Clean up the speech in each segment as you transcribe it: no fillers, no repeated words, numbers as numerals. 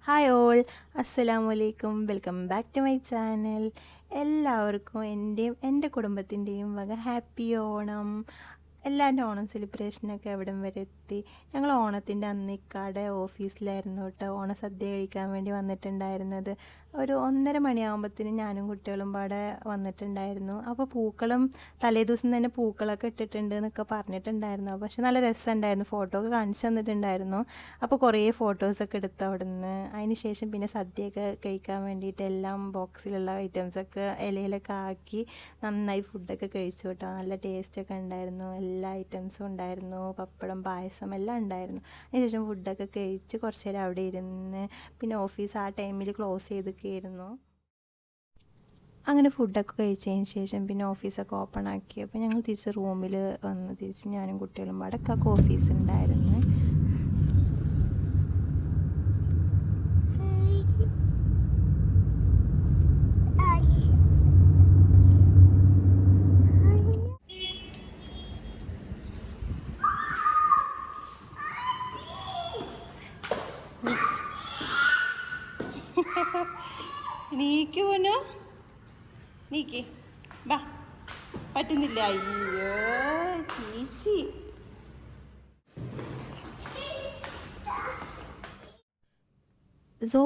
Hi all, അസ്സലാമു അലൈക്കും. Welcome back to my channel. എല്ലാവർക്കും എൻ്റെ കുടുംബത്തിൻ്റെയും വക ഹാപ്പി ഓണം. എല്ലാവരുടെ ഓണം സെലിബ്രേഷനൊക്കെ എവിടം വരെ എത്തി. ഞങ്ങൾ ഓണത്തിൻ്റെ അന്ന് ഇക്കാടെ ഓഫീസിലായിരുന്നു കേട്ടോ ഓണസദ്യ കഴിക്കാൻ വേണ്ടി വന്നിട്ടുണ്ടായിരുന്നത്. ഒരു 1:30 മണിയാകുമ്പോഴത്തേനും ഞാനും കുട്ടികളും പാടെ വന്നിട്ടുണ്ടായിരുന്നു. അപ്പോൾ പൂക്കളം തലേദിവസം തന്നെ പൂക്കളൊക്കെ ഇട്ടിട്ടുണ്ട് എന്നൊക്കെ പറഞ്ഞിട്ടുണ്ടായിരുന്നു. പക്ഷെ നല്ല രസമുണ്ടായിരുന്നു, ഫോട്ടോ ഒക്കെ കാണിച്ചു തന്നിട്ടുണ്ടായിരുന്നു. അപ്പോൾ കുറേ ഫോട്ടോസൊക്കെ എടുത്തു അവിടെ നിന്ന്. അതിന് ശേഷം പിന്നെ സദ്യയൊക്കെ കഴിക്കാൻ വേണ്ടിയിട്ട് എല്ലാം ബോക്സിലുള്ള ഐറ്റംസൊക്കെ ഇലയിലൊക്കെ ആക്കി നന്നായി ഫുഡൊക്കെ കഴിച്ചു കേട്ടോ. നല്ല ടേസ്റ്റൊക്കെ ഉണ്ടായിരുന്നു, എല്ലാ ഐറ്റംസും ഉണ്ടായിരുന്നു, പപ്പടം പായസം എല്ലാം ഉണ്ടായിരുന്നു. അതിനുശേഷം ഫുഡൊക്കെ കഴിച്ച് കുറച്ച് നേരം അവിടെ ഇരുന്ന് പിന്നെ ഓഫീസ് ആ ടൈമിൽ ക്ലോസ് ചെയ്തൊക്കെയായിരുന്നു. അങ്ങനെ ഫുഡൊക്കെ കഴിച്ചതിന് ശേഷം പിന്നെ ഓഫീസൊക്കെ ഓപ്പൺ ആക്കി. അപ്പോൾ ഞങ്ങൾ തിരിച്ച് റൂമിൽ വന്ന് തിരിച്ച് ഞാനും കുട്ടികളും പാടൊക്കെ ഓഫീസ് ഉണ്ടായിരുന്നു. നീക്ക് പോനോ, നീക്ക് ബാ. പറ്റുന്നില്ല, അയ്യോ ചീച്ചി.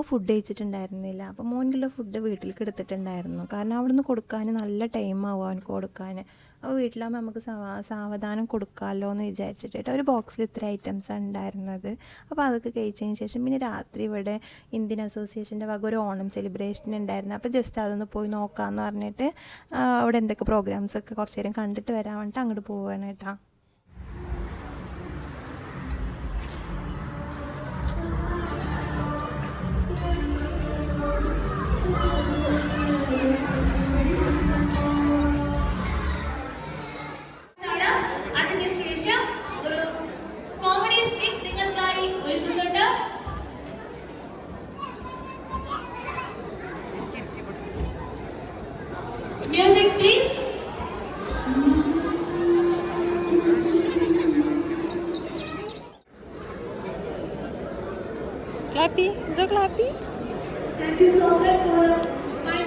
ഫുഡ് കഴിച്ചിട്ടുണ്ടായിരുന്നില്ല. അപ്പോൾ മോനിക്കുള്ള ഫുഡ് വീട്ടിലേക്ക് എടുത്തിട്ടുണ്ടായിരുന്നു. കാരണം അവിടുന്ന് കൊടുക്കാൻ നല്ല ടൈമാവും അവനക്ക് കൊടുക്കാൻ. അപ്പോൾ വീട്ടിലാകുമ്പോൾ നമുക്ക് സാവധാനം കൊടുക്കാമല്ലോ എന്ന് വിചാരിച്ചിട്ട് ഒരു ബോക്സിൽ ഇത്ര ഐറ്റംസാണ് ഉണ്ടായിരുന്നത്. അപ്പോൾ അതൊക്കെ കഴിച്ചതിന് ശേഷം പിന്നെ രാത്രി ഇവിടെ ഇന്ത്യൻ അസോസിയേഷൻ്റെ വക ഒരു ഓണം സെലിബ്രേഷൻ ഉണ്ടായിരുന്നു. അപ്പോൾ ജസ്റ്റ് അതൊന്ന് പോയി നോക്കാമെന്ന് പറഞ്ഞിട്ട് അവിടെ എന്തൊക്കെ പ്രോഗ്രാംസൊക്കെ കുറച്ച് നേരം കണ്ടിട്ട് വരാൻ വേണ്ടിയിട്ട് അങ്ങോട്ട് പോവുകയാണ് കേട്ടോ. Music, please. Clappy, so clappy. Thank you so much for my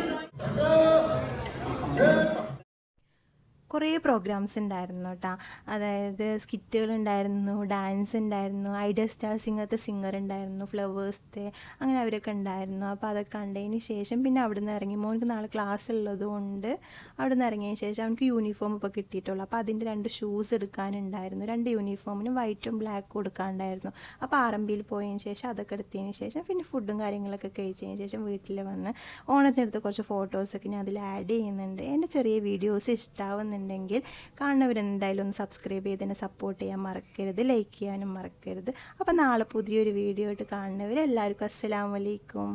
കുറേ പ്രോഗ്രാംസ് ഉണ്ടായിരുന്നു കേട്ടോ. അതായത് സ്കിറ്റുകളുണ്ടായിരുന്നു, ഡാൻസ് ഉണ്ടായിരുന്നു, ഐഡിയ സ്റ്റാർ സിംഗർ ഉണ്ടായിരുന്നു, ഫ്ലവേഴ്സത്തെ, അങ്ങനെ അവരൊക്കെ ഉണ്ടായിരുന്നു. അപ്പോൾ അതൊക്കെ കണ്ടതിന് ശേഷം പിന്നെ അവിടെ നിന്ന് ഇറങ്ങി. മോൾക്ക് നാളെ ക്ലാസ് ഉള്ളതുകൊണ്ട് അവിടെ നിന്ന് ഇറങ്ങിയതിന് ശേഷം അവനക്ക് യൂണിഫോം ഇപ്പോൾ കിട്ടിയിട്ടുള്ളൂ. അപ്പോൾ അതിൻ്റെ 2 ഷൂസ് എടുക്കാനുണ്ടായിരുന്നു. 2 യൂണിഫോമിനും വൈറ്റും ബ്ലാക്കും കൊടുക്കാനുണ്ടായിരുന്നു. അപ്പോൾ ആറമ്പിയിൽ പോയതിന് ശേഷം അതൊക്കെ എടുത്തതിന് ശേഷം പിന്നെ ഫുഡും കാര്യങ്ങളൊക്കെ കഴിച്ചതിന് ശേഷം വീട്ടിൽ വന്ന് ഓണത്തിനെടുത്ത് കുറച്ച് ഫോട്ടോസൊക്കെ ഞാൻ അതിൽ ആഡ് ചെയ്യുന്നുണ്ട്. എൻ്റെ ചെറിയ വീഡിയോസ് ഇഷ്ടമാവുന്നുണ്ടെങ്കിൽ കാണുന്നവരെന്തായാലും ഒന്ന് സബ്സ്ക്രൈബ് ചെയ്ത് തന്നെ സപ്പോർട്ട് ചെയ്യാൻ മറക്കരുത്, ലൈക്ക് ചെയ്യാനും മറക്കരുത്. അപ്പോൾ നാളെ പുതിയൊരു വീഡിയോ ആയിട്ട് കാണുന്നവരെല്ലാവർക്കും അസ്സലാമു അലൈക്കും.